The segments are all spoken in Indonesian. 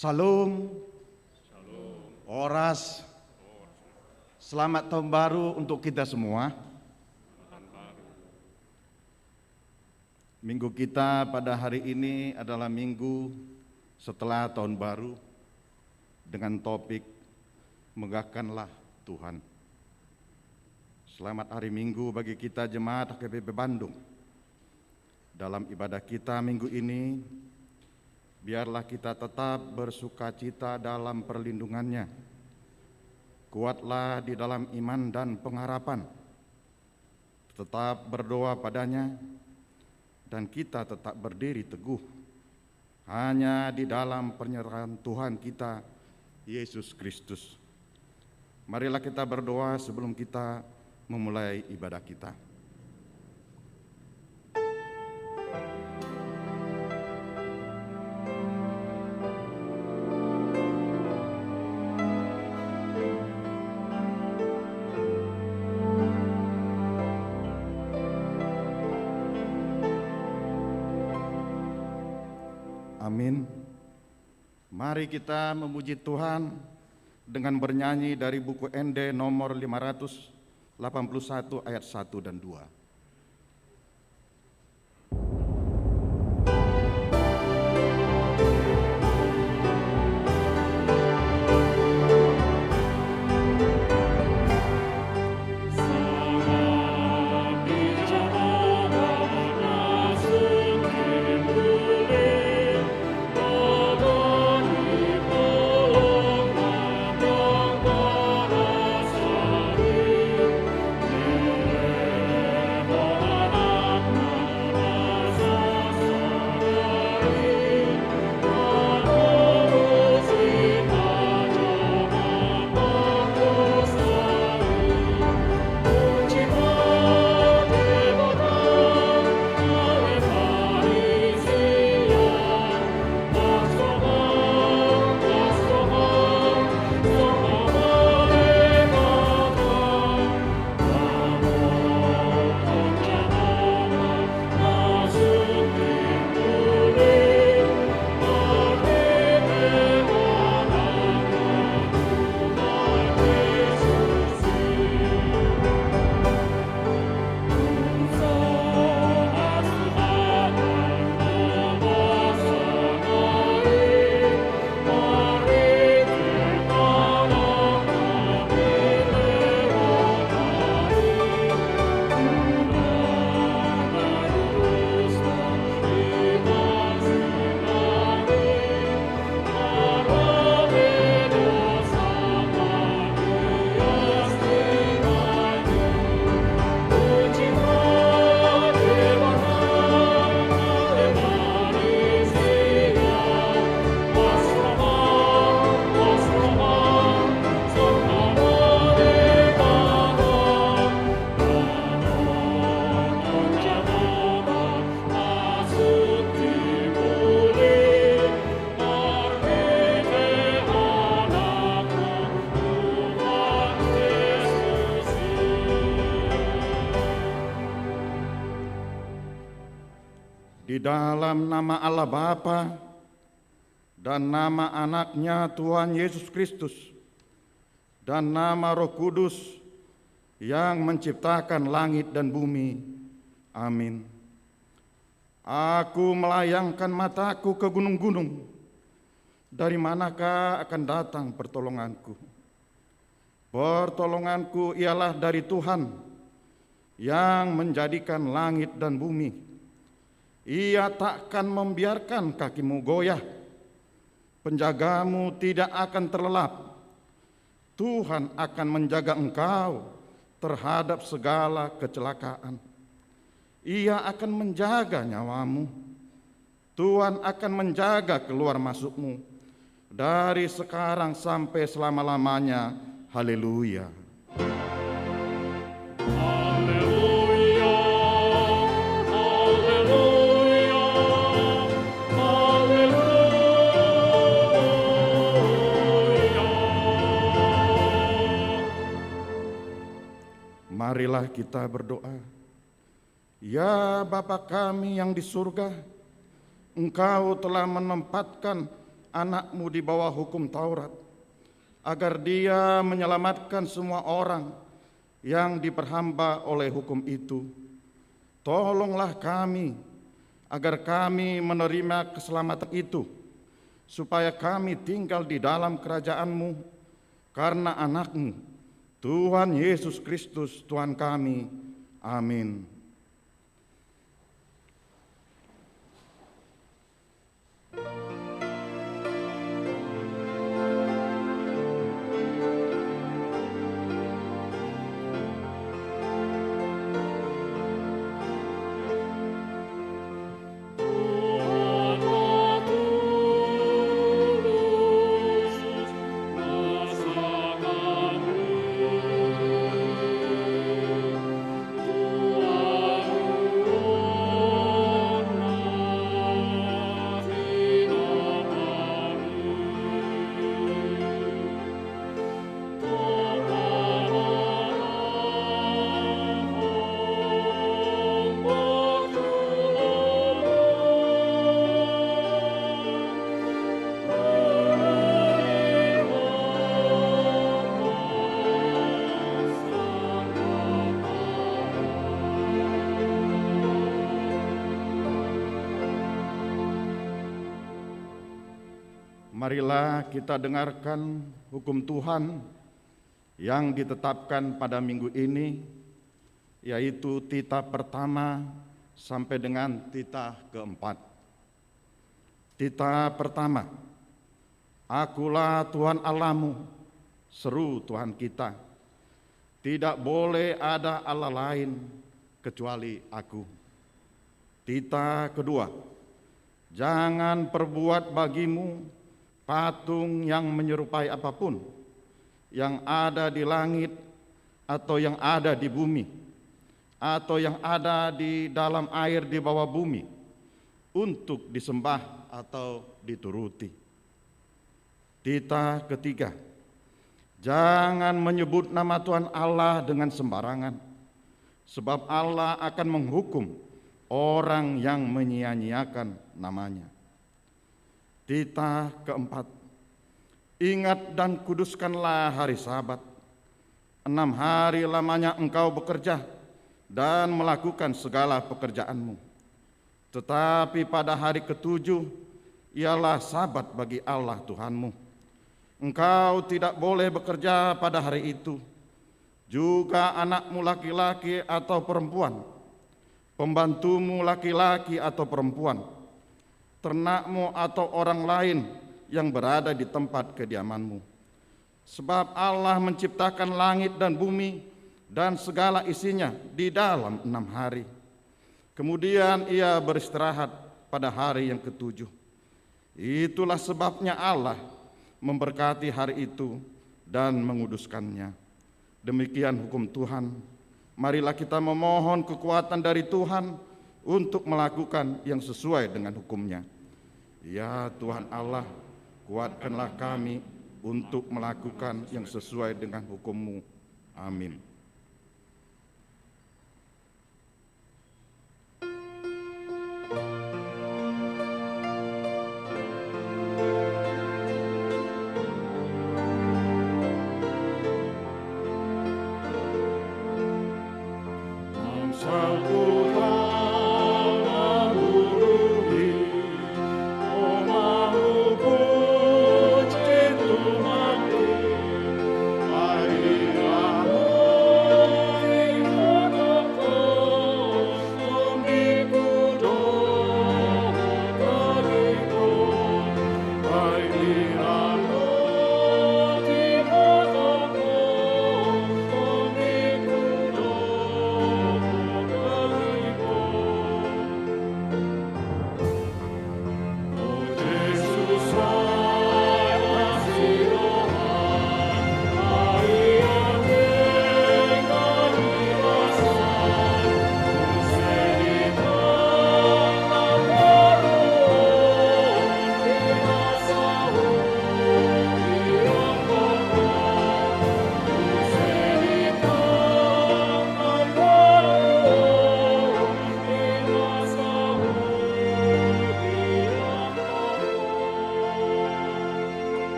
Salam, Oras, selamat tahun baru untuk kita semua. Minggu kita pada hari ini adalah minggu setelah tahun baru dengan topik Megahkanlah Tuhan. Selamat hari Minggu bagi kita jemaat HKBP Bandung. Dalam ibadah kita minggu ini, biarlah kita tetap bersukacita dalam perlindungannya. Kuatlah di dalam iman dan pengharapan. Tetap berdoa padanya, dan kita tetap berdiri teguh hanya di dalam penyerahan Tuhan kita, Yesus Kristus. Marilah kita berdoa sebelum kita memulai ibadah kita. Amin. Mari kita memuji Tuhan dengan bernyanyi dari buku ND nomor 581 ayat 1 dan 2. Di dalam nama Allah Bapa dan nama anaknya Tuhan Yesus Kristus dan nama Roh Kudus yang menciptakan langit dan bumi. Amin. Aku melayangkan mataku ke gunung-gunung. Dari manakah akan datang pertolonganku? Pertolonganku ialah dari Tuhan yang menjadikan langit dan bumi. Ia takkan membiarkan kakimu goyah, penjagamu tidak akan terlelap. Tuhan akan menjaga engkau terhadap segala kecelakaan. Ia akan menjaga nyawamu. Tuhan akan menjaga keluar masukmu dari sekarang sampai selama-lamanya. Haleluya. Marilah kita berdoa. Ya Bapa kami yang di surga, Engkau telah menempatkan anak-Mu di bawah hukum Taurat, agar Dia menyelamatkan semua orang yang diperhamba oleh hukum itu. Tolonglah kami, agar kami menerima keselamatan itu, supaya kami tinggal di dalam kerajaan-Mu, karena anak-Mu, Tuhan Yesus Kristus, Tuhan kami. Amin. Marilah kita dengarkan hukum Tuhan yang ditetapkan pada minggu ini, yaitu titah pertama sampai dengan titah keempat. Titah pertama, Akulah Tuhan Allahmu, seru Tuhan kita. Tidak boleh ada Allah lain kecuali Aku. Titah kedua, jangan perbuat bagimu patung yang menyerupai apapun yang ada di langit atau yang ada di bumi atau yang ada di dalam air di bawah bumi untuk disembah atau dituruti. Titah ketiga, jangan menyebut nama Tuhan Allah dengan sembarangan, sebab Allah akan menghukum orang yang menyia-nyiakan namanya. Titah keempat, ingat dan kuduskanlah hari Sabat. 6 hari lamanya engkau bekerja dan melakukan segala pekerjaanmu. Tetapi pada hari ke-7 ialah Sabat bagi Allah Tuhanmu. Engkau tidak boleh bekerja pada hari itu, juga anakmu laki-laki atau perempuan, pembantumu laki-laki atau perempuan, ternakmu atau orang lain yang berada di tempat kediamanmu. Sebab Allah menciptakan langit dan bumi dan segala isinya di dalam 6 hari. Kemudian Ia beristirahat pada hari yang ke-7. Itulah sebabnya Allah memberkati hari itu dan menguduskannya. Demikian hukum Tuhan. Marilah kita memohon kekuatan dari Tuhan untuk melakukan yang sesuai dengan hukum-Nya. Ya Tuhan Allah, kuatkanlah kami untuk melakukan yang sesuai dengan hukum-Mu. Amin. Oh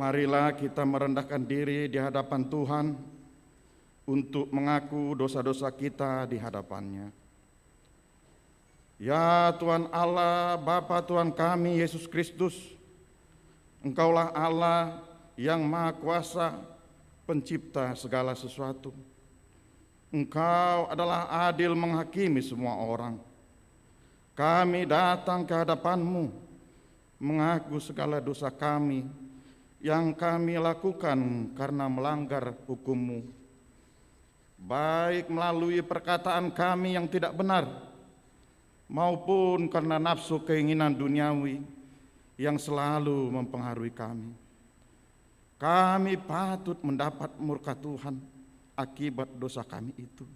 Marilah kita merendahkan diri di hadapan Tuhan untuk mengaku dosa-dosa kita di hadapan-Nya. Ya Tuhan Allah, Bapa Tuhan kami Yesus Kristus, Engkaulah Allah yang Maha Kuasa, pencipta segala sesuatu. Engkau adalah adil menghakimi semua orang. Kami datang ke hadapan-Mu, mengaku segala dosa kami yang kami lakukan karena melanggar hukum-Mu, baik melalui perkataan kami yang tidak benar, maupun karena nafsu keinginan duniawi yang selalu mempengaruhi kami. Kami patut mendapat murka Tuhan akibat dosa kami itu.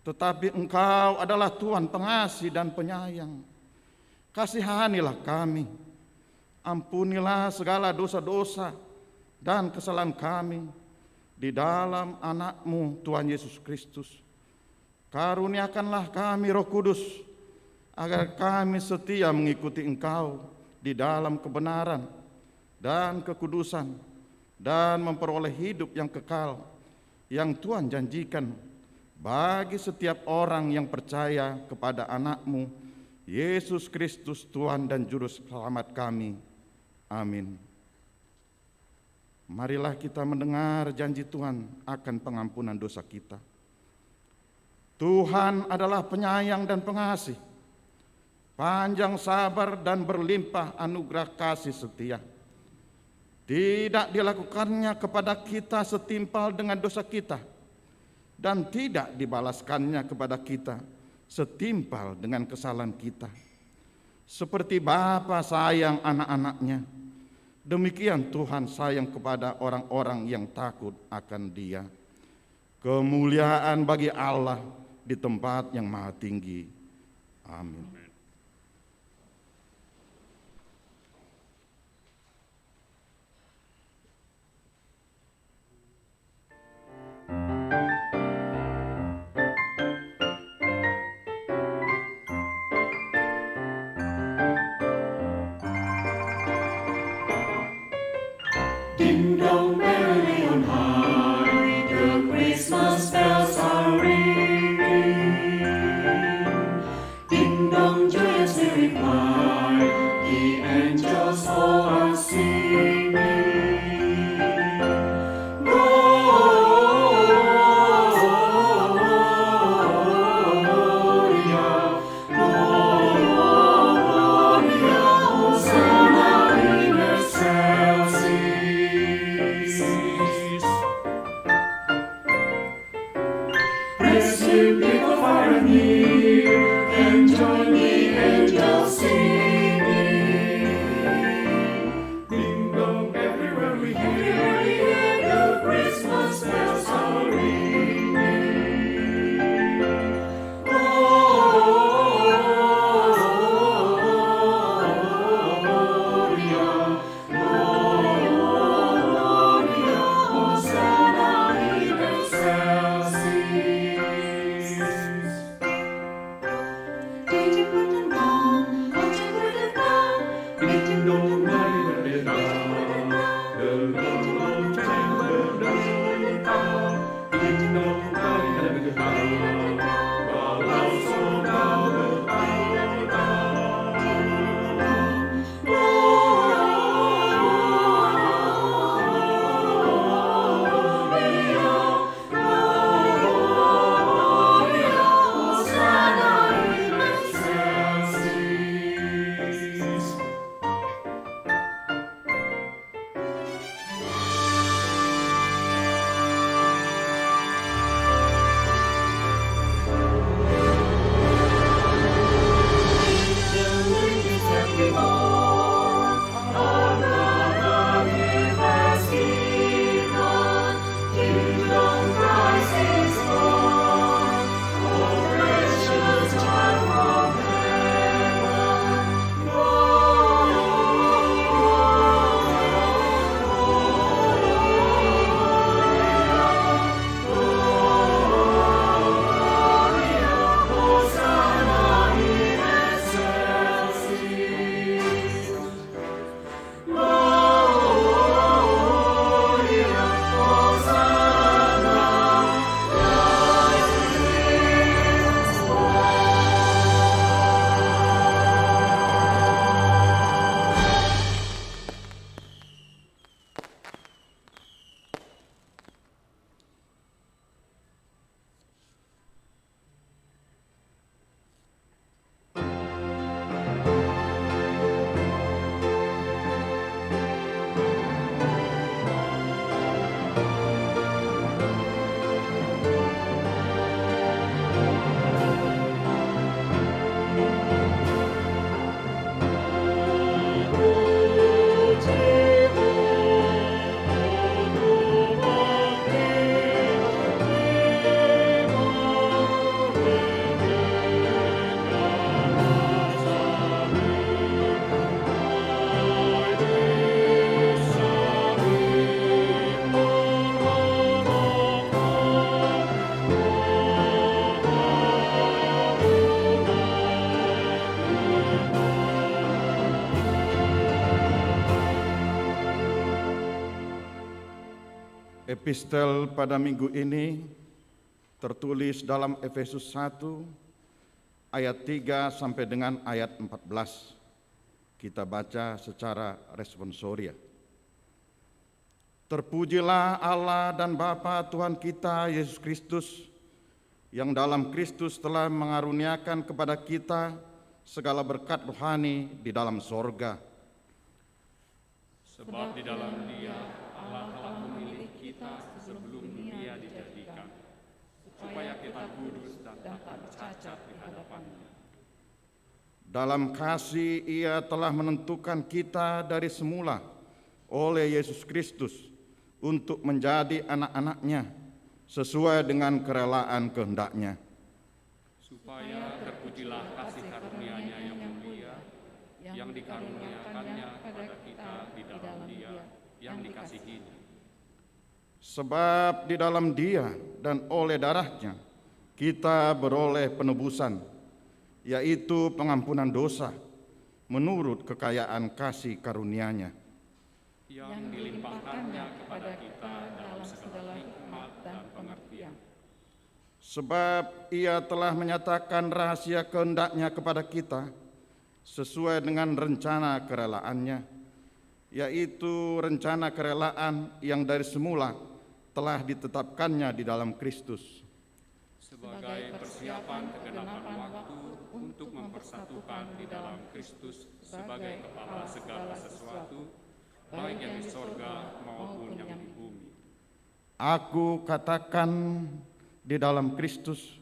Tetapi Engkau adalah Tuhan pengasih dan penyayang. Kasihanilah kami. Ampunilah segala dosa-dosa dan kesalahan kami di dalam Anak-Mu Tuhan Yesus Kristus. Karuniakanlah kami Roh Kudus, agar kami setia mengikuti Engkau di dalam kebenaran dan kekudusan, dan memperoleh hidup yang kekal yang Tuhan janjikan bagi setiap orang yang percaya kepada Anak-Mu Yesus Kristus, Tuhan dan Juru Selamat kami. Amin. Marilah kita mendengar janji Tuhan akan pengampunan dosa kita. Tuhan adalah penyayang dan pengasih, panjang sabar dan berlimpah anugerah kasih setia. Tidak dilakukannya kepada kita setimpal dengan dosa kita, dan tidak dibalaskannya kepada kita setimpal dengan kesalahan kita. Seperti Bapa sayang anak-anaknya, demikian Tuhan sayang kepada orang-orang yang takut akan Dia. Kemuliaan bagi Allah di tempat yang maha tinggi. Amin. Ding dong merrily on high, the Christmas bells are ringing. Ding dong joyously reply, the angels all are singing. Gloria, Gloria, Hosanna in excelsis. Praise Him, people far and near, and join the angels singing. Ding dong, everywhere we hear the Christmas bells are ringing. Gloria, Gloria, Hosanna in excelsis. Epistel pada minggu ini tertulis dalam Efesus 1 ayat 3 sampai dengan ayat 14. Kita baca secara responsoria. Terpujilah Allah dan Bapa Tuhan kita Yesus Kristus, yang dalam Kristus telah mengaruniakan kepada kita segala berkat rohani di dalam sorga. Sebab di dalam Dia Allah telah memilih kita sebelum dunia dijadikan, supaya kita kudus dan tak bercacat di hadapan-Nya. Dalam kasih Ia telah menentukan kita dari semula oleh Yesus Kristus untuk menjadi anak-anak-Nya sesuai dengan kerelaan kehendak-Nya. Supaya terpujilah kasih karunia-Nya yang mulia, yang dikaruniakannya kepada kita di dalam Dia yang dikasihi-Nya. Sebab di dalam Dia dan oleh darah-Nya kita beroleh penebusan, yaitu pengampunan dosa menurut kekayaan kasih karunia-Nya, yang dilimpahkannya kepada kita dalam segala hikmat dan pengertian. Sebab Ia telah menyatakan rahasia kehendak-Nya kepada kita sesuai dengan rencana kerelaannya, yaitu rencana kerelaan yang dari semula telah ditetapkannya di dalam Kristus, sebagai persiapan kegenapan waktu untuk mempersatukan di dalam Kristus sebagai kepala segala sesuatu, baik yang di sorga maupun yang di bumi. Aku katakan di dalam Kristus,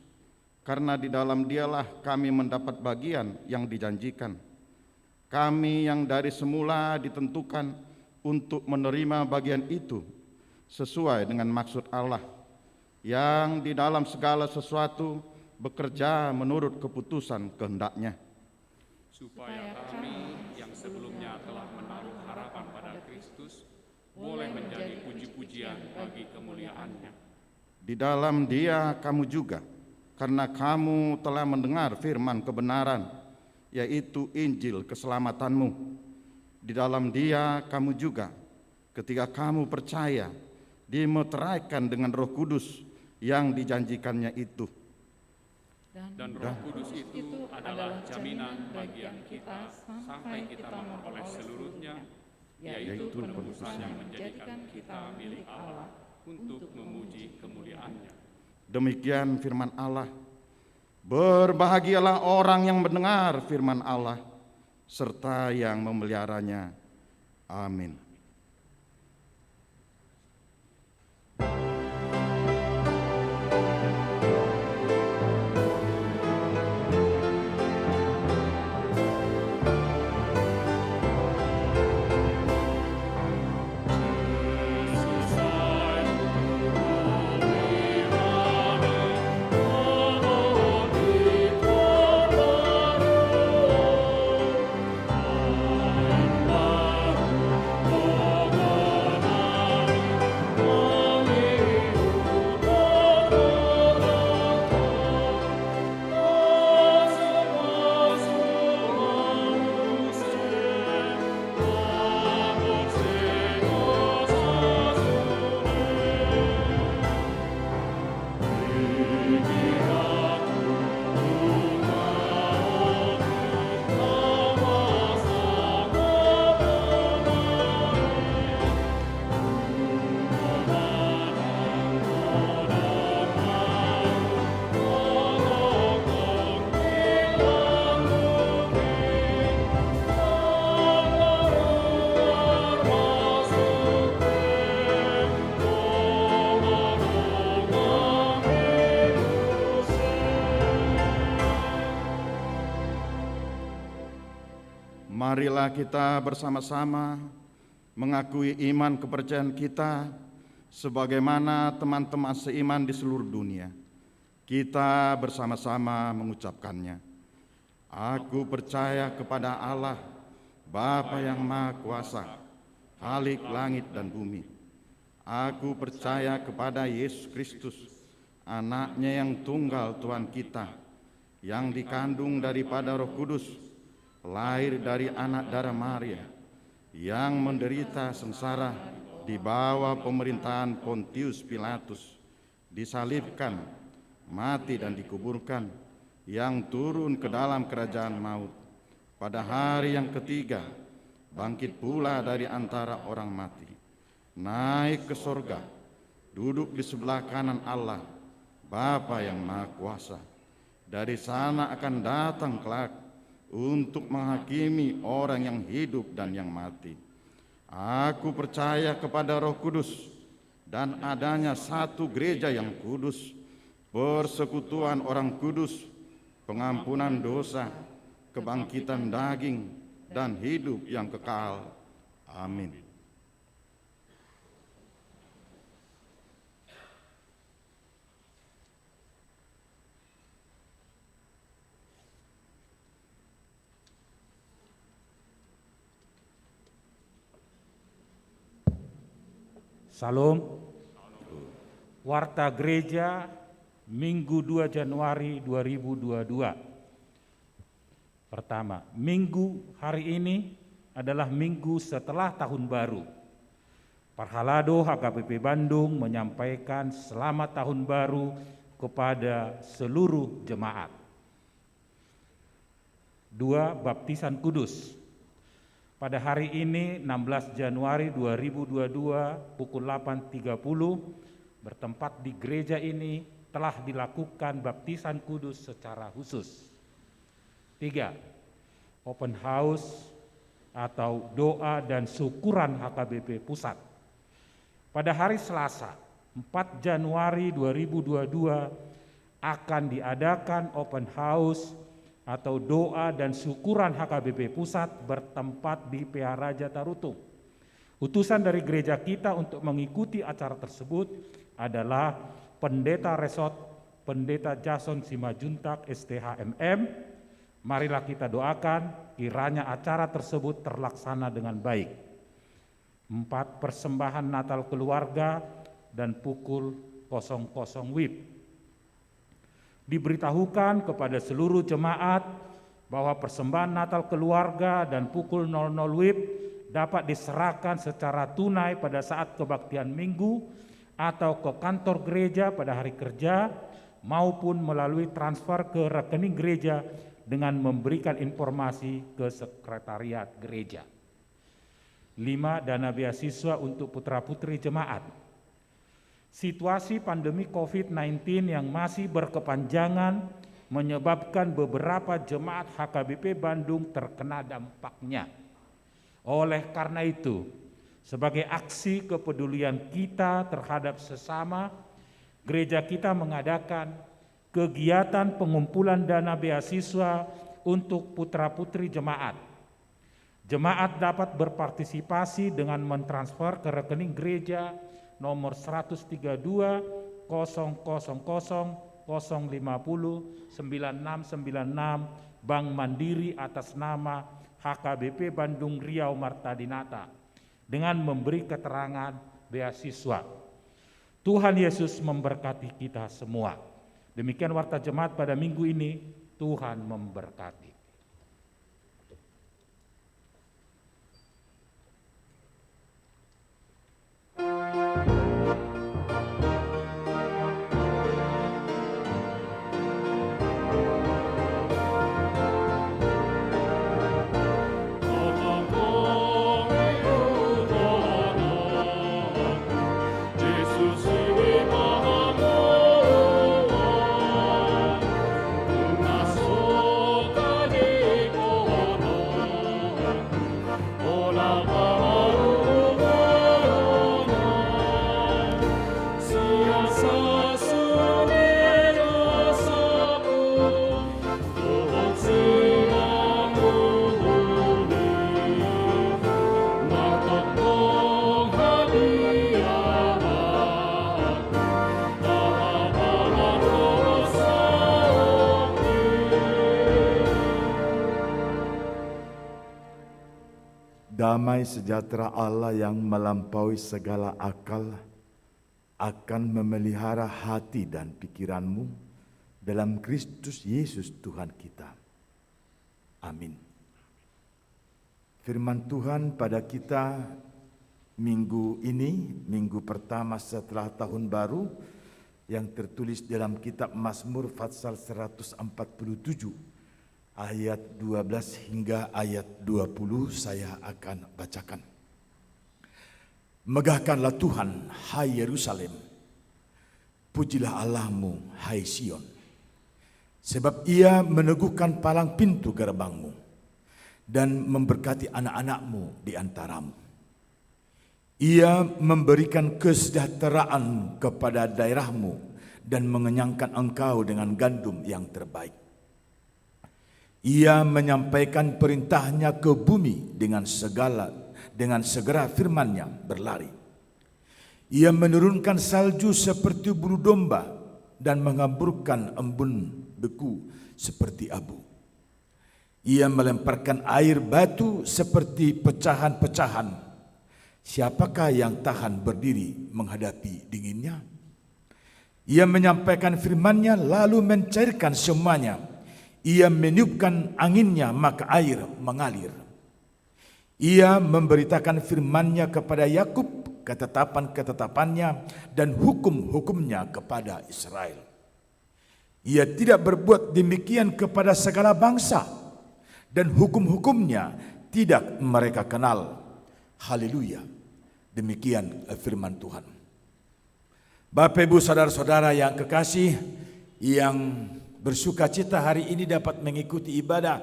karena di dalam Dialah kami mendapat bagian yang dijanjikan. Kami yang dari semula ditentukan untuk menerima bagian itu sesuai dengan maksud Allah, yang di dalam segala sesuatu bekerja menurut keputusan kehendak-Nya, supaya kami yang sebelumnya telah menaruh harapan pada Kristus boleh menjadi puji-pujian bagi kemuliaan-Nya. Di dalam Dia kamu juga, karena kamu telah mendengar firman kebenaran, yaitu Injil keselamatanmu. Di dalam Dia kamu juga, ketika kamu percaya, dimeteraikan dengan Roh Kudus yang dijanjikannya itu. Dan Roh Kudus itu adalah jaminan bagian kita sampai kita memperoleh seluruhnya, yaitu penebusan yang menjadikan kita milik Allah untuk memuji kemuliaan-Nya. Demikian firman Allah. Berbahagialah orang yang mendengar firman Allah serta yang memeliharanya. Amin. Marilah kita bersama-sama mengakui iman kepercayaan kita sebagaimana teman-teman seiman di seluruh dunia. Kita bersama-sama mengucapkannya. Aku percaya kepada Allah, Bapa yang Maha Kuasa, Khalik langit dan bumi. Aku percaya kepada Yesus Kristus, Anak-Nya yang tunggal Tuhan kita, yang dikandung daripada Roh Kudus, lahir dari anak darah Maria, yang menderita sengsara, di bawah pemerintahan Pontius Pilatus, disalibkan, mati dan dikuburkan, yang turun ke dalam kerajaan maut. Pada hari yang ketiga, bangkit pula dari antara orang mati, naik ke sorga, duduk di sebelah kanan Allah, Bapa yang Maha Kuasa. Dari sana akan datang kelak untuk menghakimi orang yang hidup dan yang mati. Aku percaya kepada Roh Kudus dan adanya satu gereja yang kudus, persekutuan orang kudus, pengampunan dosa, kebangkitan daging, dan hidup yang kekal. Amin. Salam. Warta Gereja Minggu 2 Januari 2022. Pertama, minggu hari ini adalah minggu setelah tahun baru. Parhalado HKBP Bandung menyampaikan selamat tahun baru kepada seluruh jemaat. 2. Baptisan Kudus. Pada hari ini 16 Januari 2022 pukul 8.30 bertempat di gereja ini telah dilakukan baptisan kudus secara khusus. 3. Open house atau doa dan syukuran HKBP Pusat. Pada hari Selasa 4 Januari 2022 akan diadakan open house atau doa dan syukuran HKBP Pusat bertempat di PH Raja Tarutung. Utusan dari gereja kita untuk mengikuti acara tersebut adalah Pendeta Resort Pendeta Jason Simajuntak STHMM. Marilah kita doakan kiranya acara tersebut terlaksana dengan baik. 4. Persembahan Natal keluarga dan pukul 00 WIB. Diberitahukan kepada seluruh jemaat bahwa persembahan Natal keluarga dan pukul 00 WIB dapat diserahkan secara tunai pada saat kebaktian minggu atau ke kantor gereja pada hari kerja maupun melalui transfer ke rekening gereja dengan memberikan informasi ke sekretariat gereja. 5. Dana beasiswa untuk putra-putri jemaat. Situasi pandemi COVID-19 yang masih berkepanjangan menyebabkan beberapa jemaat HKBP Bandung terkena dampaknya. Oleh karena itu, sebagai aksi kepedulian kita terhadap sesama, gereja kita mengadakan kegiatan pengumpulan dana beasiswa untuk putra-putri jemaat. Jemaat dapat berpartisipasi dengan mentransfer ke rekening gereja nomor 132 000 050 9696 Bank Mandiri atas nama HKBP Bandung Riau Marta Dinata dengan memberi keterangan beasiswa. Tuhan Yesus memberkati kita semua. Demikian warta jemaat pada minggu ini. Tuhan memberkati. Damai sejahtera Allah yang melampaui segala akal akan memelihara hati dan pikiranmu dalam Kristus Yesus Tuhan kita. Amin. Firman Tuhan pada kita Minggu ini, minggu pertama setelah tahun baru, yang tertulis dalam kitab Mazmur pasal 147 ayat 12 hingga ayat 20 saya akan bacakan. Megahkanlah Tuhan, hai Yerusalem. Pujilah Allahmu, hai Sion. Sebab ia meneguhkan palang pintu gerbangmu dan memberkati anak-anakmu di antaramu. Ia memberikan kesejahteraan kepada daerahmu dan mengenyangkan engkau dengan gandum yang terbaik. Ia menyampaikan perintahnya ke bumi dengan segera firman-Nya berlari. Ia menurunkan salju seperti bulu domba dan mengamburkan embun beku seperti abu. Ia melemparkan air batu seperti pecahan-pecahan. Siapakah yang tahan berdiri menghadapi dinginnya? Ia menyampaikan firman-Nya lalu mencairkan semuanya. Ia meniupkan anginnya maka air mengalir. Ia memberitakan firman-Nya kepada Yakub, ketetapan-ketetapannya dan hukum-hukumnya kepada Israel. Ia tidak berbuat demikian kepada segala bangsa dan hukum-hukumnya tidak mereka kenal. Haleluya. Demikian firman Tuhan. Bapak Ibu saudara-saudara yang kekasih, yang bersuka cita hari ini dapat mengikuti ibadah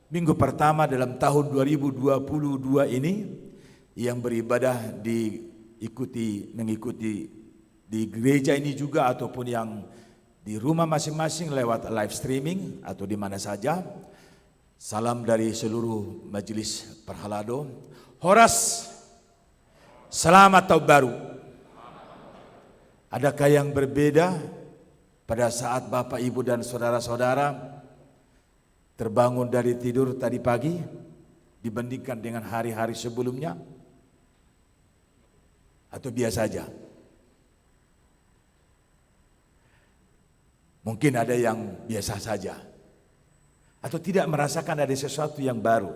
minggu pertama dalam tahun 2022 ini, yang beribadah mengikuti di gereja ini juga ataupun yang di rumah masing-masing lewat live streaming atau di mana saja. Salam dari seluruh majelis Perhalado. Horas, selamat tahun baru. Adakah yang berbeda pada saat Bapak, Ibu dan saudara-saudara terbangun dari tidur tadi pagi dibandingkan dengan hari-hari sebelumnya? Atau biasa saja? Mungkin ada yang biasa saja, atau tidak merasakan ada sesuatu yang baru.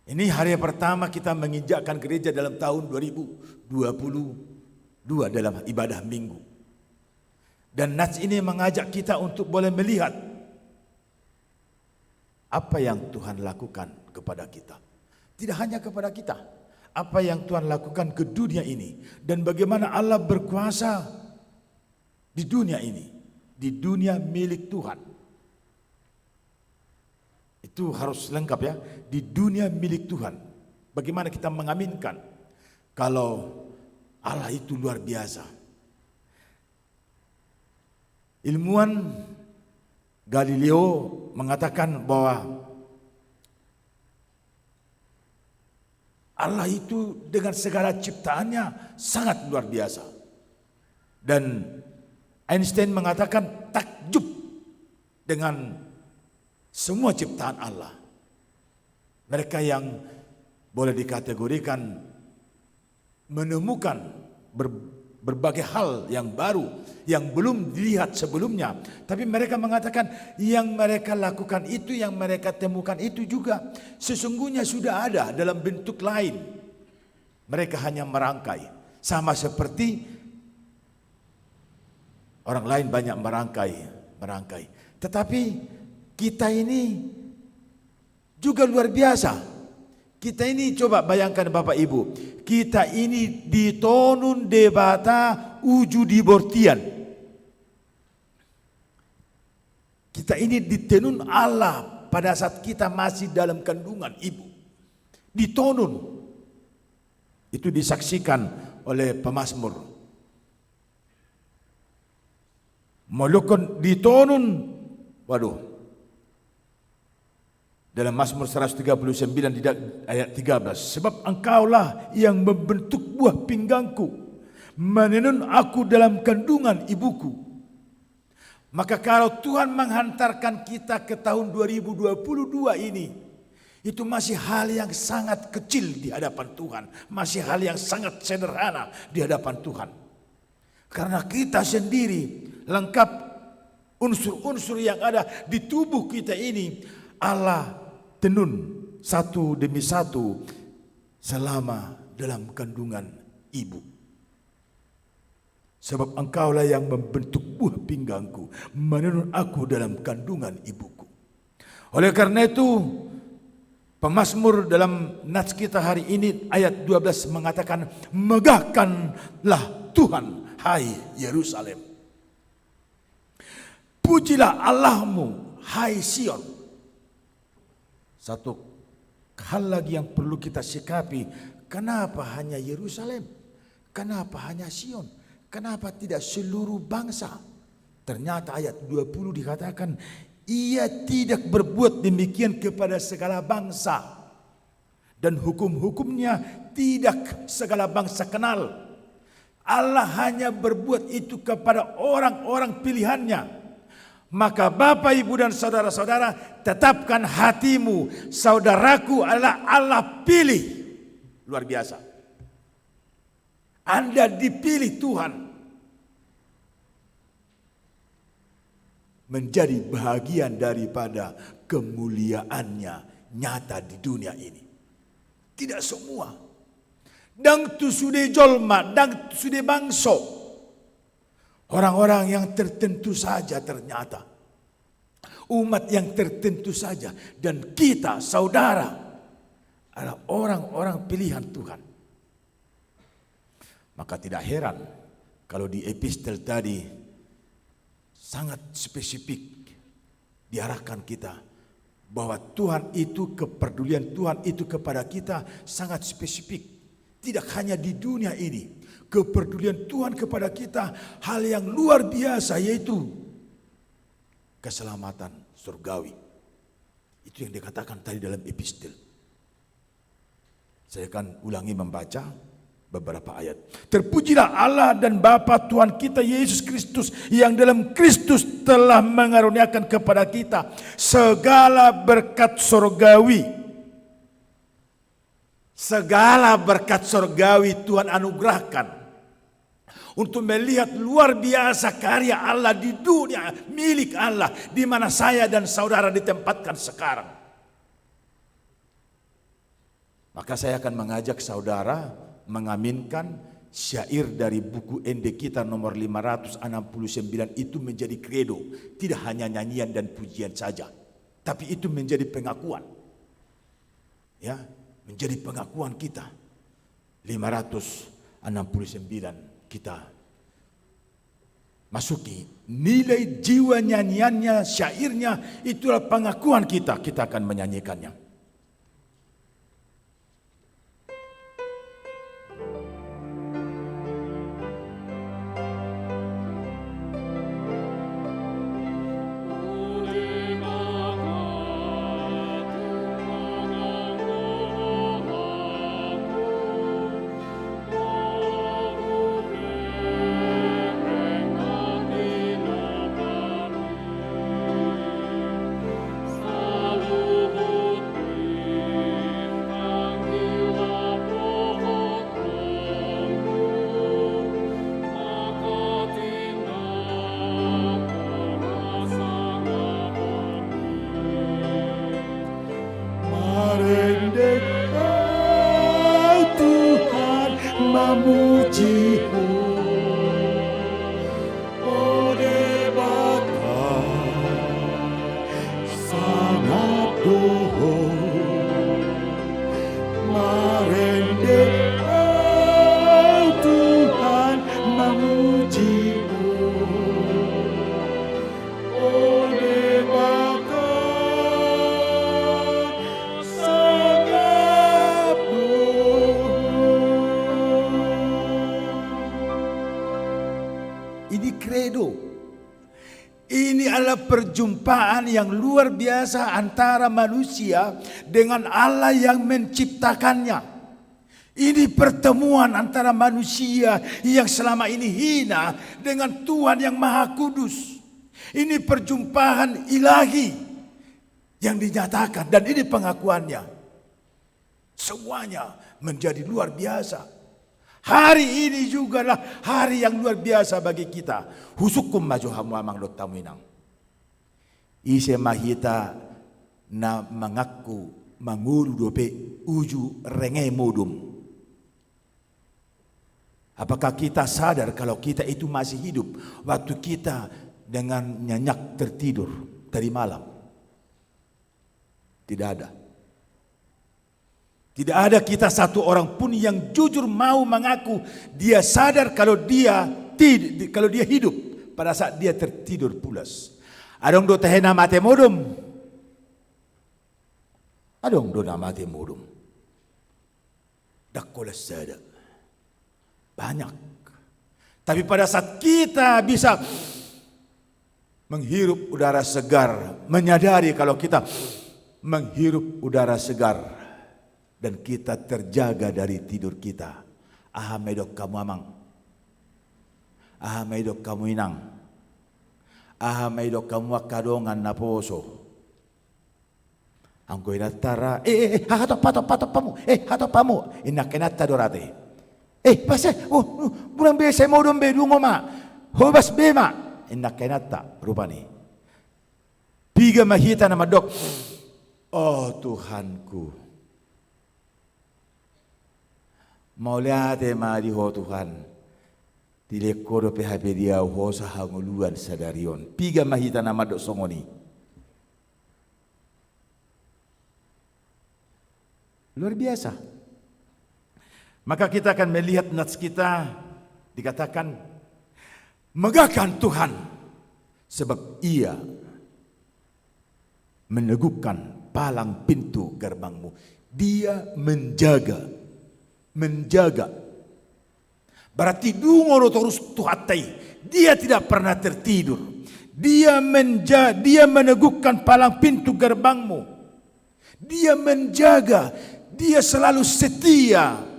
Ini hari pertama kita menginjakkan gereja dalam tahun 2022 dalam ibadah minggu. Dan nats ini mengajak kita untuk boleh melihat apa yang Tuhan lakukan kepada kita. Tidak hanya kepada kita, apa yang Tuhan lakukan ke dunia ini dan bagaimana Allah berkuasa di dunia ini, di dunia milik Tuhan. Itu harus lengkap ya, di dunia milik Tuhan. Bagaimana kita mengaminkan kalau Allah itu luar biasa. Ilmuwan Galileo mengatakan bahwa Allah itu dengan segala ciptaannya sangat luar biasa. Dan Einstein mengatakan takjub dengan semua ciptaan Allah. Mereka yang boleh dikategorikan menemukan berbagai hal yang baru yang belum dilihat sebelumnya, tapi mereka mengatakan yang mereka lakukan itu, yang mereka temukan itu juga sesungguhnya sudah ada dalam bentuk lain. Mereka hanya merangkai, sama seperti orang lain banyak merangkai. Tetapi kita ini juga luar biasa. Kita ini coba bayangkan Bapak Ibu, kita ini ditonun debata uju dibortian. Kita ini ditenun Allah pada saat kita masih dalam kandungan ibu. Ditonun. Itu disaksikan oleh pemazmur. Molokon ditonun, dalam Mazmur 139 ayat 13, sebab engkaulah yang membentuk buah pinggangku, menenun aku dalam kandungan ibuku. Maka kalau Tuhan menghantarkan kita ke tahun 2022 ini, itu masih hal yang sangat kecil di hadapan Tuhan, masih hal yang sangat sederhana di hadapan Tuhan. Karena kita sendiri lengkap unsur-unsur yang ada di tubuh kita ini, Allah tenun satu demi satu selama dalam kandungan ibu. Sebab engkaulah yang membentuk buah pinggangku, menenun aku dalam kandungan ibuku. Oleh karena itu, pemazmur dalam nats kita hari ini ayat 12 mengatakan, megahkanlah Tuhan, hai Yerusalem. Pujilah Allahmu, hai Sion. Satu hal lagi yang perlu kita sikapi, kenapa hanya Yerusalem? Kenapa hanya Sion? Kenapa tidak seluruh bangsa? Ternyata ayat 20 dikatakan, ia tidak berbuat demikian kepada segala bangsa. Dan hukum-hukumnya tidak segala bangsa kenal. Allah hanya berbuat itu kepada orang-orang pilihannya. Maka Bapak, Ibu dan saudara-saudara, tetapkan hatimu, saudaraku adalah Allah pilih. Luar biasa. Anda dipilih Tuhan menjadi bahagian daripada kemuliaannya nyata di dunia ini. Tidak semua. Dan tu sudah jolma, dan tu sudah bangso. Orang-orang yang tertentu saja ternyata. Umat yang tertentu saja. Dan kita, saudara, adalah orang-orang pilihan Tuhan. Maka tidak heran kalau di epistel tadi sangat spesifik diarahkan kita bahwa Tuhan itu, kepedulian Tuhan itu kepada kita sangat spesifik. Tidak hanya di dunia ini, kepedulian Tuhan kepada kita hal yang luar biasa, yaitu keselamatan surgawi. Itu yang dikatakan tadi dalam epistel. Saya akan ulangi membaca beberapa ayat. Terpujilah Allah dan Bapa Tuhan kita Yesus Kristus, yang dalam Kristus telah mengaruniakan kepada kita segala berkat surgawi. Segala berkat surgawi Tuhan anugerahkan untuk melihat luar biasa karya Allah di dunia, milik Allah, di mana saya dan saudara ditempatkan sekarang. Maka saya akan mengajak saudara mengaminkan syair dari buku ND kita nomor 569 itu menjadi kredo. Tidak hanya nyanyian dan pujian saja, tapi itu menjadi pengakuan. Ya, menjadi pengakuan kita. 569 kita masuki. Nilai jiwa nyanyiannya, syairnya, itulah pengakuan kita. Kita akan menyanyikannya. Perjumpaan yang luar biasa antara manusia dengan Allah yang menciptakannya. Ini pertemuan antara manusia yang selama ini hina dengan Tuhan yang Maha Kudus. Ini perjumpaan ilahi yang dinyatakan, dan ini pengakuannya. Semuanya menjadi luar biasa. Hari ini juga lah hari yang luar biasa bagi kita. Husukum maju hamu amang dot tamuinang. Ise mahita na mengaku manguru dope uju renge modum. Apakah kita sadar kalau kita itu masih hidup waktu kita dengan nyenyak tertidur tadi malam? Tidak ada. Tidak ada kita satu orang pun yang jujur mau mengaku dia sadar kalau dia hidup pada saat dia tertidur pulas. Adong do tahena mate modum. Adong do na mate modum. Dakolas sada. Banyak. Tapi pada saat kita bisa menghirup udara segar, menyadari kalau kita menghirup udara segar dan kita terjaga dari tidur kita. Aha medok kamu amang. Aha medok kamu inang. Aha medok kamu wakadongan na poso. Angko inatara, hatop pamu, hatop pamu, inakenata dorate. Pase, bulan biasa mau dombe dungo ma, hobas bema, inakenata rupani. Piga mahita nama dok. Oh Tuhanku, mau lihat mari ho Tuhan, dilekoro PHP dia ho sahanguluan sadarion. Piga mahita nama dok songoni. Luar biasa. Maka kita akan melihat nats kita dikatakan megahkan Tuhan sebab Ia meneguhkan palang pintu gerbangmu. Dia menjaga. Berarti dungoro terus tuhatai. Dia tidak pernah tertidur. Dia meneguhkan palang pintu gerbangmu. Dia menjaga. Dia selalu setia.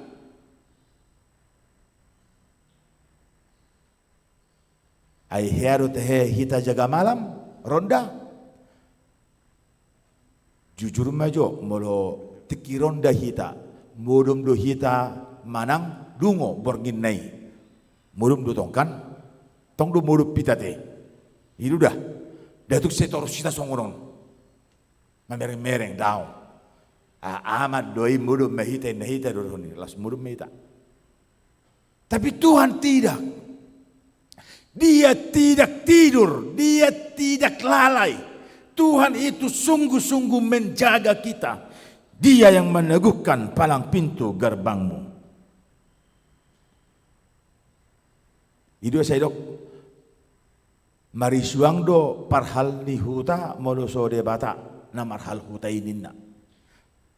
Ai heru tehe hita jaga malam ronda. Jujur majo molo teki ronda hita. Modum do hita manang dungo borgin nai. Modum do tongkan. Tong do modum pitate. Itu dah. Datuk setor sita songonon. Mereng-mereng daun. Amat doi modum mahita nahita do honi. Las modum mahita. Tapi Tuhan tidak. Dia tidak tidur, dia tidak lalai. Tuhan itu sungguh-sungguh menjaga kita. Dia yang meneguhkan palang pintu gerbangmu. Itu saya dok. Mari suang do parhal ni huta moloso de bata na marhal huta ininna.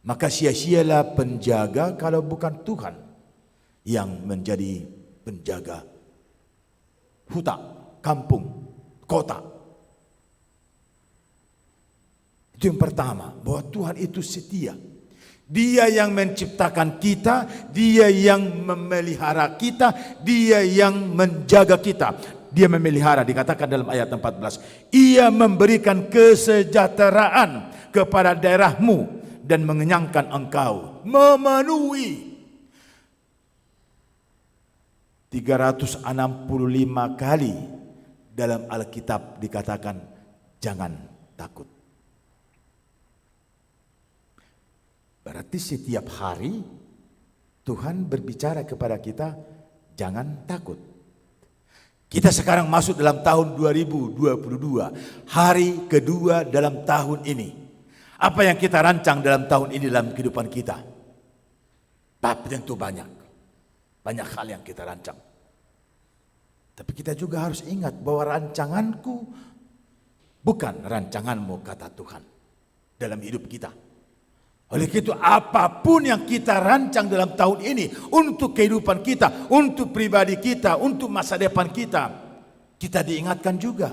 Maka sia-sialah penjaga kalau bukan Tuhan yang menjadi penjaga huta, kampung, kota. Itu yang pertama, bahwa Tuhan itu setia. Dia yang menciptakan kita, Dia yang memelihara kita, Dia yang menjaga kita. Dia memelihara, dikatakan dalam ayat 14. Ia memberikan kesejahteraan kepada daerahmu dan mengenyangkan engkau. Memenuhi 365 kali dalam Alkitab dikatakan jangan takut. Berarti setiap hari Tuhan berbicara kepada kita jangan takut. Kita sekarang masuk dalam tahun 2022, hari kedua dalam tahun ini. Apa yang kita rancang dalam tahun ini dalam kehidupan kita? Tentu banyak hal yang kita rancang. Tapi kita juga harus ingat bahwa rancanganku bukan rancanganmu, kata Tuhan dalam hidup kita. Oleh itu apapun yang kita rancang dalam tahun ini untuk kehidupan kita, untuk pribadi kita, untuk masa depan kita, kita diingatkan juga.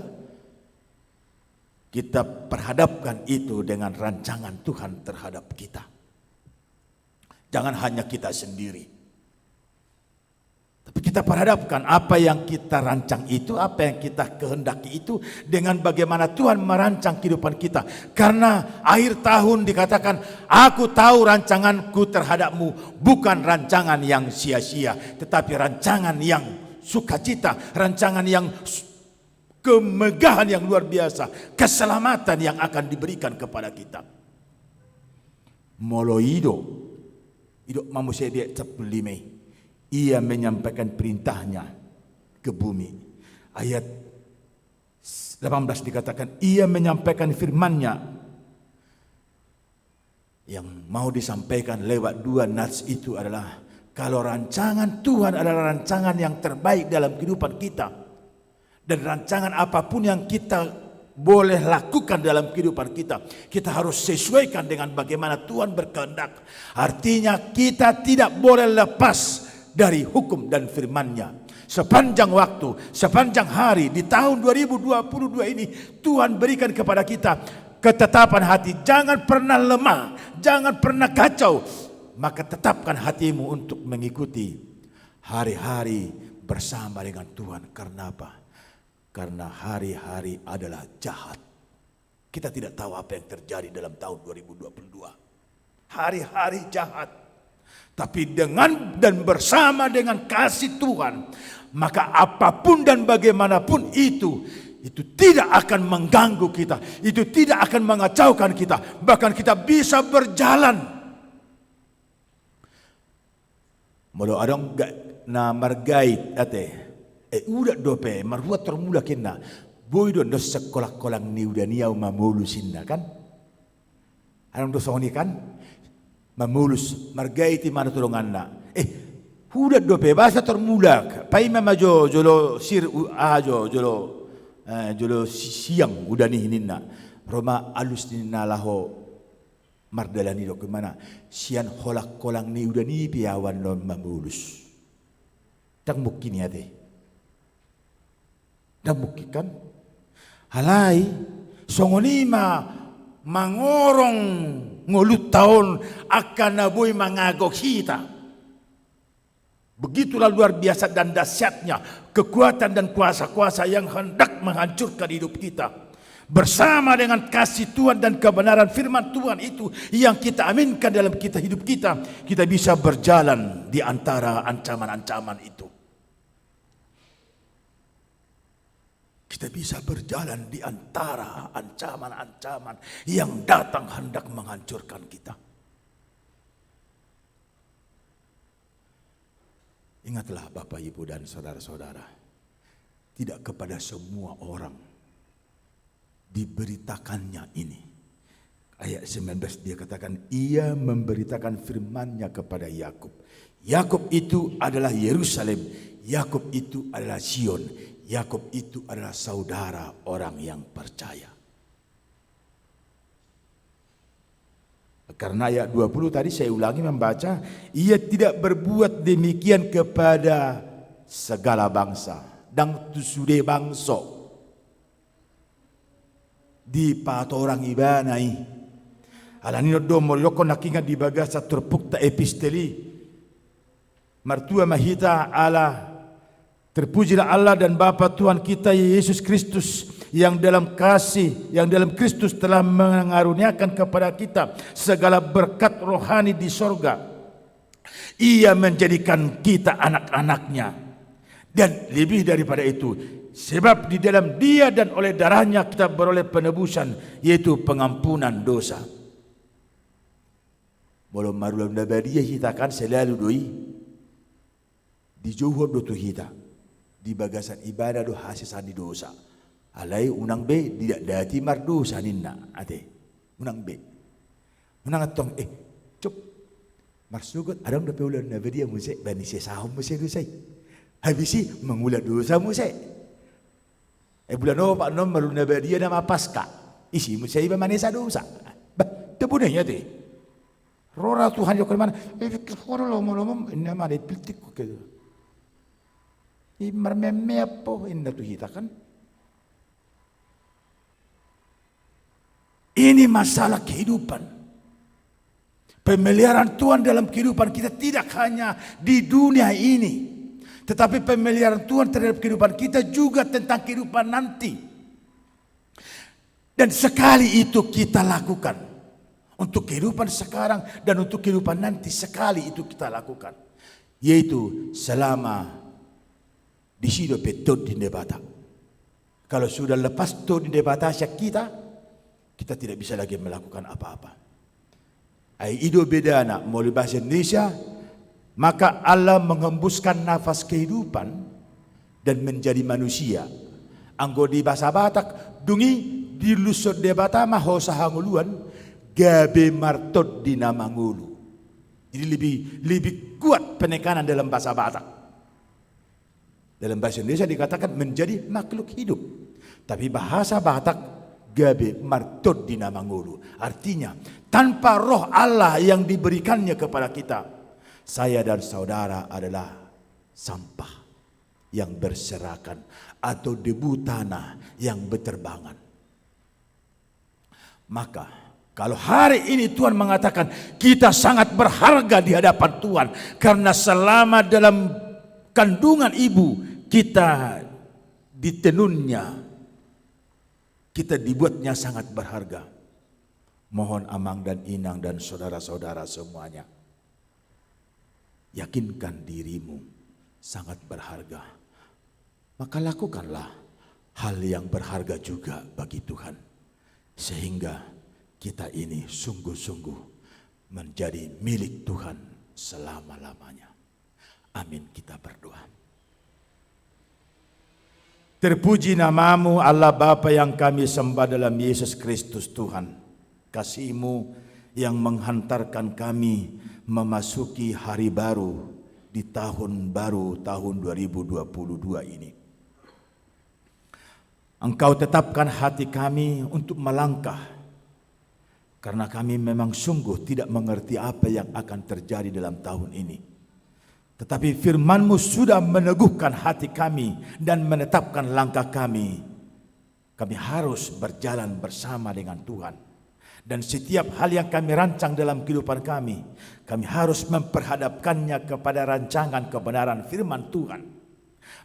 Kita perhadapkan itu dengan rancangan Tuhan terhadap kita. Jangan hanya kita sendiri. Tapi kita perhadapkan apa yang kita rancang itu, apa yang kita kehendaki itu dengan bagaimana Tuhan merancang kehidupan kita. Karena akhir tahun dikatakan, aku tahu rancanganku terhadapmu bukan rancangan yang sia-sia, tetapi rancangan yang sukacita, rancangan yang kemegahan yang luar biasa, keselamatan yang akan diberikan kepada kita. molo ido manusia dia terpelime. Ia menyampaikan perintahnya ke bumi. Ayat 18 dikatakan, ia menyampaikan firman-Nya yang mau disampaikan lewat dua nats itu adalah kalau rancangan Tuhan adalah rancangan yang terbaik dalam kehidupan kita, dan rancangan apapun yang kita boleh lakukan dalam kehidupan kita, kita harus sesuaikan dengan bagaimana Tuhan berkehendak. Artinya kita tidak boleh lepas dari hukum dan firman-Nya. Sepanjang waktu, sepanjang hari di tahun 2022 ini, Tuhan berikan kepada kita ketetapan hati. Jangan pernah lemah, jangan pernah kacau. Maka tetapkan hatimu untuk mengikuti hari-hari bersama dengan Tuhan. Karena apa? Karena hari-hari adalah jahat. Kita tidak tahu apa yang terjadi dalam tahun 2022. Hari-hari jahat. Tapi dengan dan bersama dengan kasih Tuhan, maka apapun dan bagaimanapun itu tidak akan mengganggu kita, itu tidak akan mengacaukan kita, bahkan kita bisa berjalan. Molo adong na margait ate, udah dope marbuat termula kena, boy don dos sekolah kolang niudaniau mamulusinna kan? Adong dos oni kan? Mamulus margaiti mana tulunganna. Huda dope bahasa termulak. Pai mamajo jolo sir ajo jolo siang udah nih ninna. Roma alus ninna laho mardalani do kemana? Sian holak kolang ni udah nih piawan non mamulus. Tak mungkin ya deh. Tak mungkin kan? Halai songonima mangorong ngulut tahun akan naboy mangagok kita. Begitulah luar biasa dan dahsyatnya kekuatan dan kuasa-kuasa yang hendak menghancurkan hidup kita. Bersama dengan kasih Tuhan dan kebenaran firman Tuhan itu yang kita aminkan dalam hidup kita, kita bisa berjalan di antara ancaman-ancaman itu. Kita bisa berjalan di antara ancaman-ancaman yang datang hendak menghancurkan kita. Ingatlah Bapak, Ibu, dan saudara-saudara, tidak kepada semua orang diberitakannya ini. Ayat 19 dia katakan, ia memberitakan firman-Nya kepada Yakub. Yakub itu adalah Yerusalem, Yakub itu adalah Sion, Yakub itu adalah saudara orang yang percaya. Karena ayat 20 tadi saya ulangi membaca, ia tidak berbuat demikian kepada segala bangsa dan sude bangsa di patorang ibanai. Alanino domo loko nakinga di bagasa terpukta episteli. Martua mahita ala terpujilah Allah dan Bapa Tuhan kita Yesus Kristus yang dalam kasih, yang dalam Kristus telah mengaruniakan kepada kita segala berkat rohani di sorga. Ia menjadikan kita anak-anaknya. Dan lebih daripada itu, sebab di dalam Dia dan oleh darahnya kita beroleh penebusan, yaitu pengampunan dosa. Walau marulam nabadiyah kita kan selalu doi di jauh do kita di bagasan ibadah do hasil di dosa. Alai unang be tidak dati mardosa ninna ate unang be unang atong cuk marsugot adang dapat ulan nabi dia musik bani sesahum musik dosa habisi mengulat dosa musik bulan no pak nom malu nabi dia nama pasca isi musik iba manesa dosa bah tebunnya te rora Tuhan yo kemana koro lomo nama de piltik ko kedo marmeme apa inda tu kita kan. Ini masalah kehidupan. Pemeliharaan Tuhan dalam kehidupan kita tidak hanya di dunia ini, tetapi pemeliharaan Tuhan terhadap kehidupan kita juga tentang kehidupan nanti. Dan sekali itu kita lakukan untuk kehidupan sekarang dan untuk kehidupan nanti, sekali itu kita lakukan, yaitu selama di sido petod di debata. Kalau sudah lepas to di debata kita tidak bisa lagi melakukan apa-apa. Ai ido bedana melalui bahasa Indonesia, maka Allah menghembuskan nafas kehidupan dan menjadi manusia. Anggo di bahasa Batak, dungi di lusut de Batama hosa hanguluan, gabe martot di namangulu. Jadi lebih kuat penekanan dalam bahasa Batak. Dalam bahasa Indonesia dikatakan menjadi makhluk hidup. Tapi bahasa Batak, gabe martot di namangulu. Artinya, tanpa roh Allah yang diberikannya kepada kita, saya dan saudara adalah sampah yang berserakan atau debu tanah yang berterbangan. Maka kalau hari ini Tuhan mengatakan kita sangat berharga di hadapan Tuhan karena selama dalam kandungan ibu kita ditenunnya, kita dibuatnya sangat berharga. Mohon Amang dan Inang dan saudara-saudara semuanya, yakinkan dirimu sangat berharga. Maka lakukanlah hal yang berharga juga bagi Tuhan. Sehingga kita ini sungguh-sungguh menjadi milik Tuhan selama-lamanya. Amin, kita berdoa. Terpuji namamu Allah Bapa yang kami sembah dalam Yesus Kristus Tuhan. Kasih-Mu yang menghantarkan kami memasuki hari baru di tahun baru tahun 2022 ini. Engkau tetapkan hati kami untuk melangkah karena kami memang sungguh tidak mengerti apa yang akan terjadi dalam tahun ini. Tetapi firman-Mu sudah meneguhkan hati kami dan menetapkan langkah kami. Kami harus berjalan bersama dengan Tuhan. Dan setiap hal yang kami rancang dalam kehidupan kami harus memperhadapkannya kepada rancangan kebenaran firman Tuhan.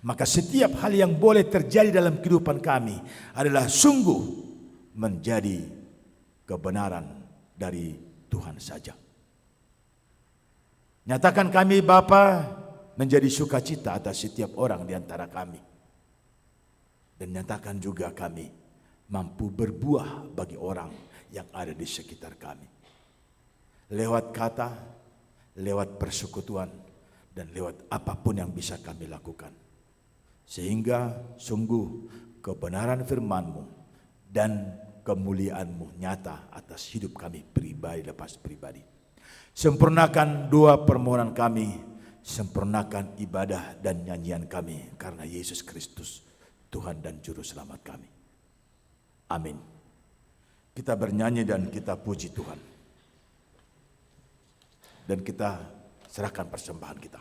Maka setiap hal yang boleh terjadi dalam kehidupan kami adalah sungguh menjadi kebenaran dari Tuhan saja. Nyatakan kami Bapa menjadi sukacita atas setiap orang di antara kami. Dan nyatakan juga kami mampu berbuah bagi orang yang ada di sekitar kami. Lewat kata, lewat persekutuan, dan lewat apapun yang bisa kami lakukan. Sehingga sungguh kebenaran firman-Mu dan kemuliaan-Mu nyata atas hidup kami pribadi lepas pribadi. Sempurnakan doa permohonan kami, sempurnakan ibadah dan nyanyian kami karena Yesus Kristus, Tuhan dan Juru Selamat kami. Amin. Kita bernyanyi dan kita puji Tuhan. Dan kita serahkan persembahan kita.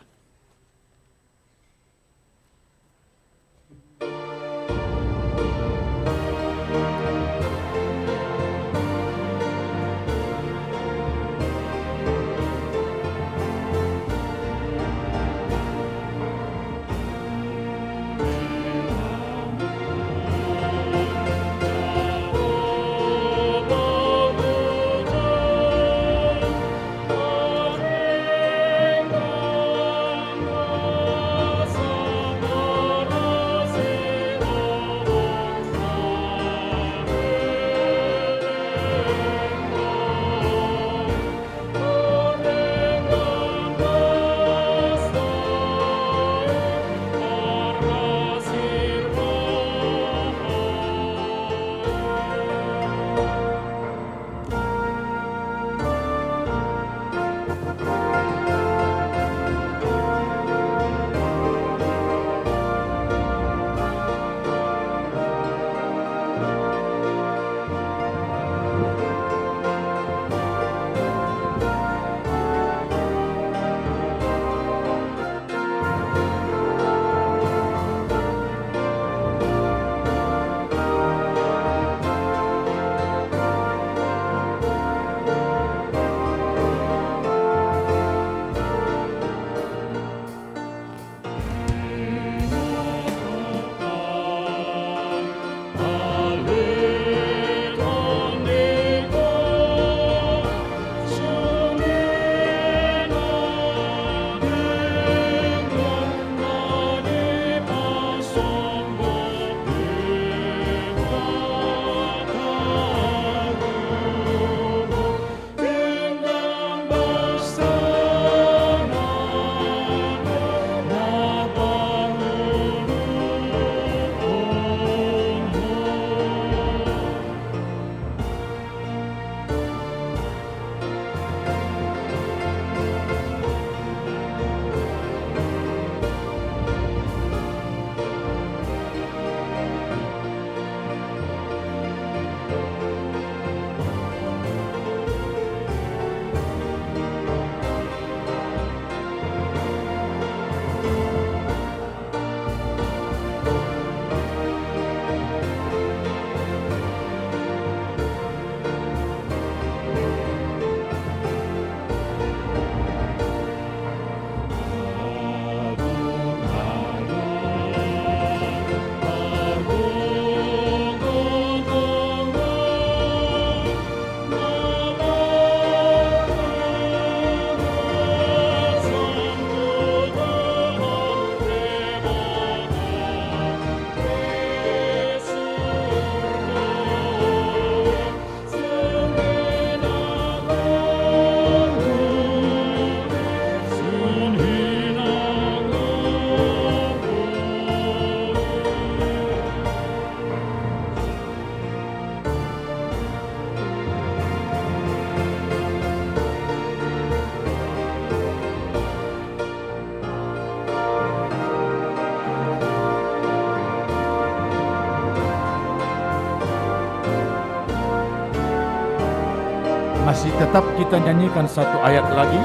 Masih tetap kita nyanyikan satu ayat lagi,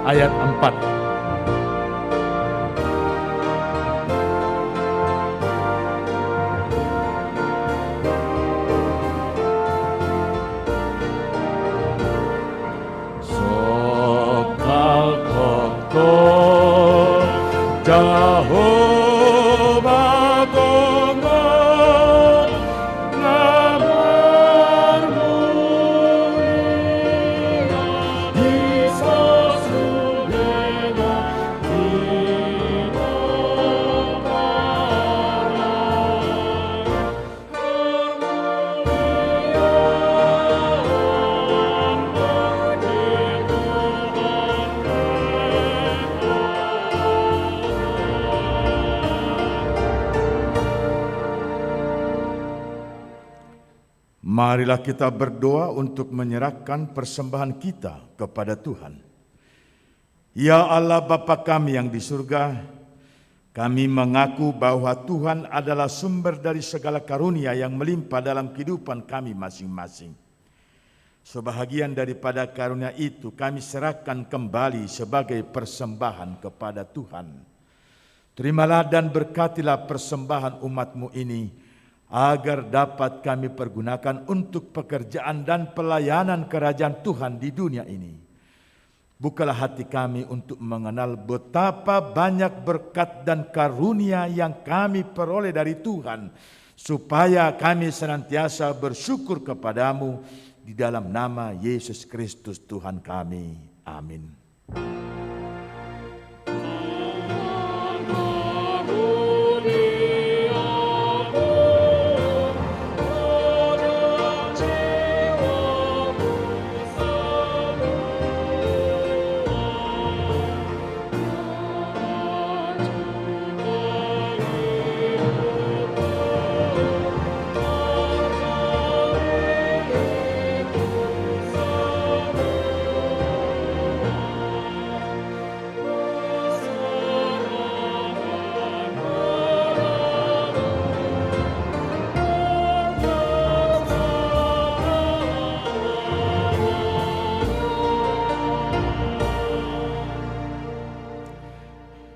ayat 4. Sokal kokoh Jehovah Tongan ngamarmu di sasudena Marilah kita berdoa untuk menyerahkan persembahan kita kepada Tuhan. Ya Allah Bapa kami yang di surga, kami mengaku bahwa Tuhan adalah sumber dari segala karunia yang melimpah dalam kehidupan kami masing-masing. Sebahagian daripada karunia itu kami serahkan kembali sebagai persembahan kepada Tuhan. Terimalah dan berkatilah persembahan umat-Mu ini, agar dapat kami pergunakan untuk pekerjaan dan pelayanan kerajaan Tuhan di dunia ini. Bukalah hati kami untuk mengenal betapa banyak berkat dan karunia yang kami peroleh dari Tuhan, supaya kami senantiasa bersyukur kepadamu di dalam nama Yesus Kristus Tuhan kami. Amin.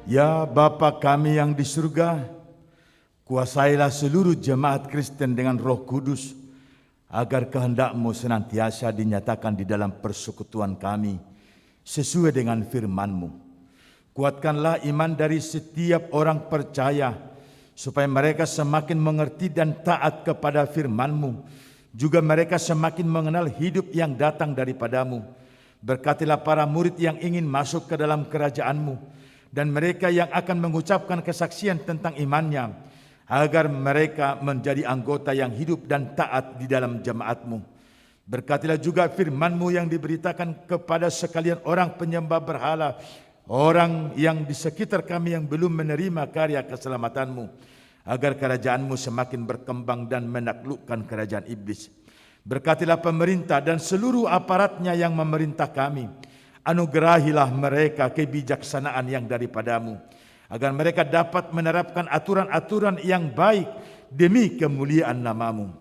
Ya Bapa kami yang di surga, kuasailah seluruh jemaat Kristen dengan Roh Kudus, agar kehendak-Mu senantiasa dinyatakan di dalam persekutuan kami, sesuai dengan firman-Mu. Kuatkanlah iman dari setiap orang percaya, supaya mereka semakin mengerti dan taat kepada firman-Mu. Juga mereka semakin mengenal hidup yang datang daripada-Mu. Berkatilah para murid yang ingin masuk ke dalam kerajaan-Mu, dan mereka yang akan mengucapkan kesaksian tentang imannya, agar mereka menjadi anggota yang hidup dan taat di dalam jemaat-Mu. Berkatilah juga firman-Mu yang diberitakan kepada sekalian orang penyembah berhala, orang yang di sekitar kami yang belum menerima karya keselamatan-Mu, agar kerajaan-Mu semakin berkembang dan menaklukkan kerajaan iblis. Berkatilah pemerintah dan seluruh aparatnya yang memerintah kami. Anugerahilah mereka kebijaksanaan yang daripada-Mu, agar mereka dapat menerapkan aturan-aturan yang baik demi kemuliaan nama-Mu.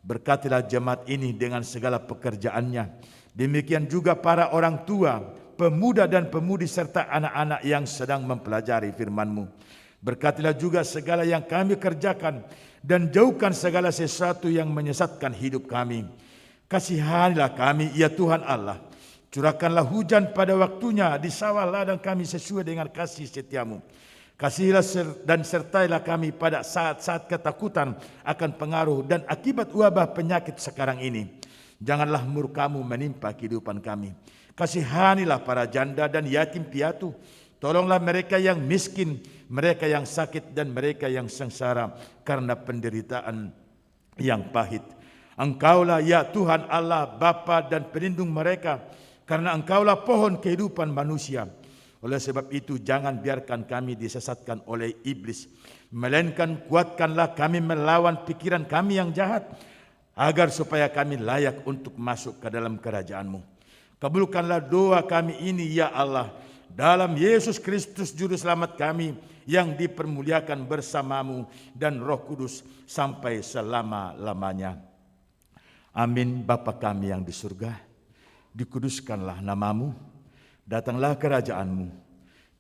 Berkatilah jemaat ini dengan segala pekerjaannya. Demikian juga para orang tua, pemuda dan pemudi serta anak-anak yang sedang mempelajari firman-Mu. Berkatilah juga segala yang kami kerjakan, dan jauhkan segala sesuatu yang menyesatkan hidup kami. Kasihanilah kami, ya Tuhan Allah. Curahkanlah hujan pada waktunya di sawah ladang kami sesuai dengan kasih setia-Mu. Kasihilah dan sertailah kami pada saat-saat ketakutan akan pengaruh dan akibat wabah penyakit sekarang ini. Janganlah murka-Mu menimpa kehidupan kami. Kasihanilah para janda dan yatim piatu. Tolonglah mereka yang miskin, mereka yang sakit dan mereka yang sengsara karena penderitaan yang pahit. Engkaulah ya Tuhan Allah, Bapa dan pelindung mereka, karena Engkaulah pohon kehidupan manusia. Oleh sebab itu jangan biarkan kami disesatkan oleh iblis, melainkan kuatkanlah kami melawan pikiran kami yang jahat, agar supaya kami layak untuk masuk ke dalam kerajaan-Mu. Kabulkanlah doa kami ini ya Allah, dalam Yesus Kristus Juru Selamat kami, yang dipermuliakan bersama-Mu dan Roh Kudus sampai selama-lamanya. Amin. Bapa kami yang di surga, dikuduskanlah namamu, datanglah kerajaanmu,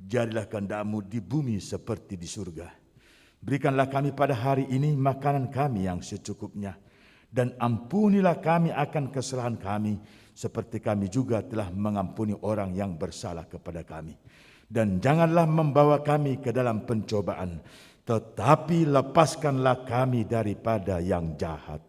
jadilah kehendak-Mu di bumi seperti di surga. Berikanlah kami pada hari ini makanan kami yang secukupnya, dan ampunilah kami akan kesalahan kami, seperti kami juga telah mengampuni orang yang bersalah kepada kami. Dan janganlah membawa kami ke dalam pencobaan, tetapi lepaskanlah kami daripada yang jahat.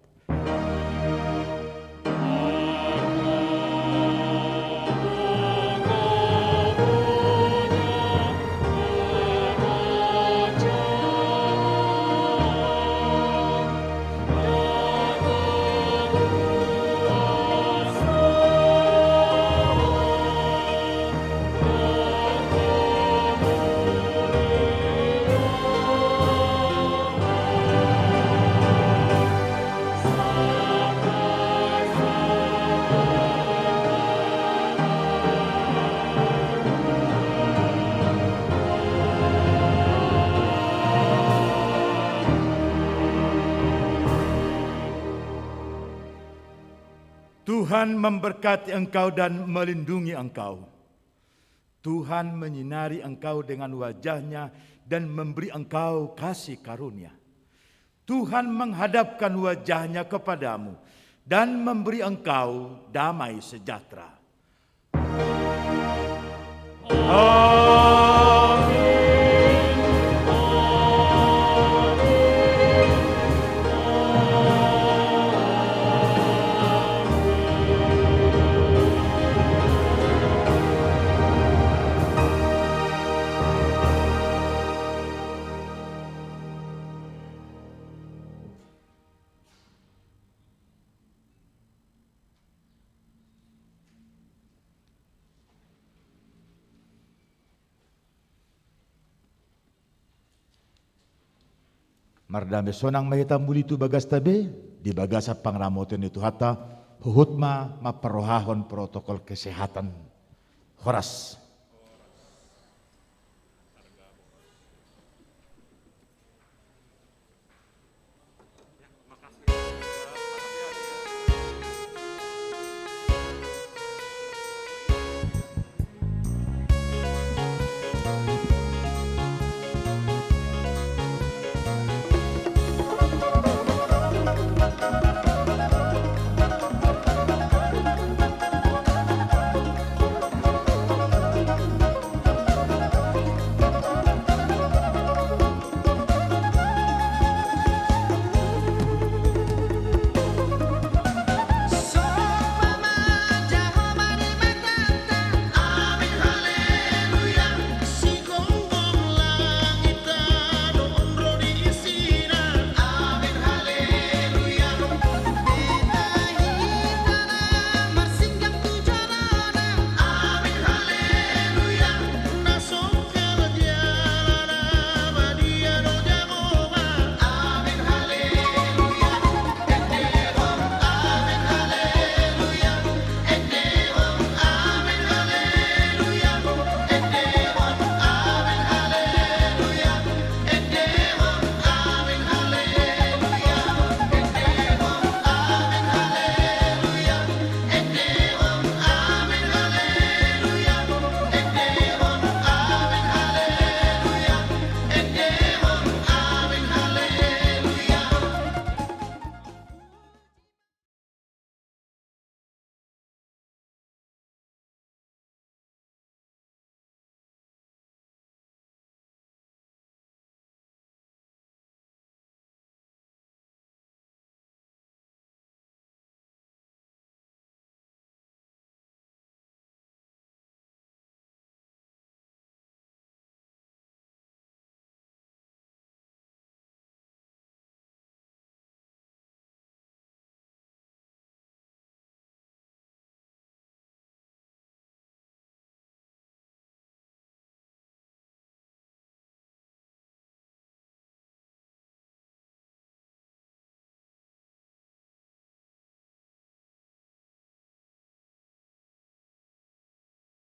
Tuhan memberkati engkau dan melindungi engkau. Tuhan menyinari engkau dengan wajah-Nya dan memberi engkau kasih karunia. Tuhan menghadapkan wajah-Nya kepadamu dan memberi engkau damai sejahtera. Mardame sonang mahitam bulitu bagas tabe, di bagasa pangramoten itu hata, huhutma maperohahon protokol kesehatan. Horas.